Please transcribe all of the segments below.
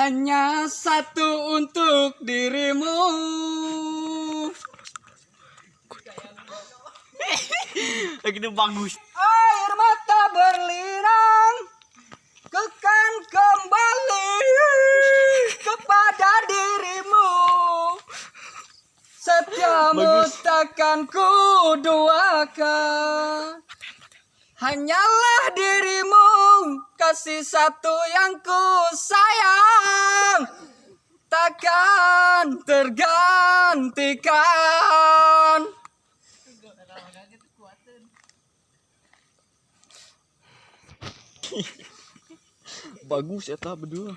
hanya satu untuk dirimu. Lagi ini bagus. Air mata berlinang, kekan kembali kepada dirimu. Setiamu takkan ku duakan. Hanyalah dirimu, kasih satu yang ku sayang, takkan tergantikan. Bagus ya berdua.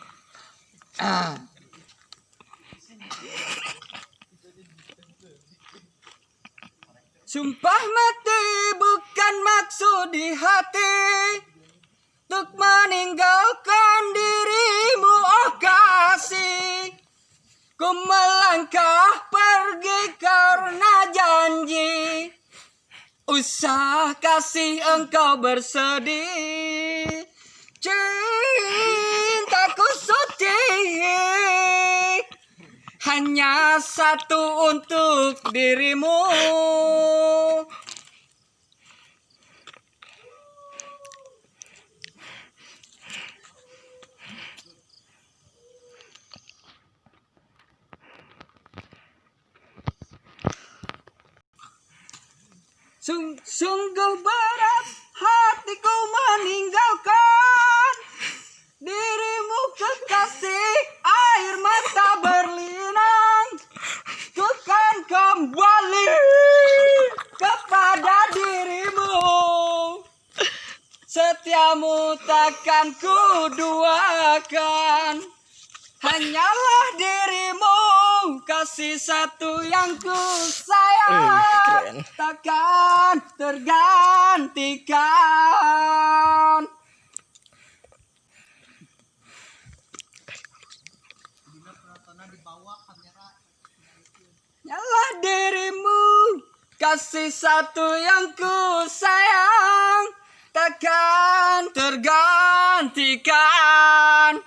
Sumpah mati bukan maksud di hati, untuk meninggalkan dirimu oh kasih. Ku melangkah pergi karena janji, usah kasih engkau bersedih. Cintaku suci, hanya satu untuk dirimu. Sungguh berat hatiku meninggalkan dirimu kekasih. Air mata berlinang, ku kan kembali kepada dirimu. Setiamu takkan ku duakan. Hanyalah dirimu, kasih satu yang ku sayang, takkan tergantikan. Hanyalah dirimu, kasih satu yang ku sayang, takkan tergantikan.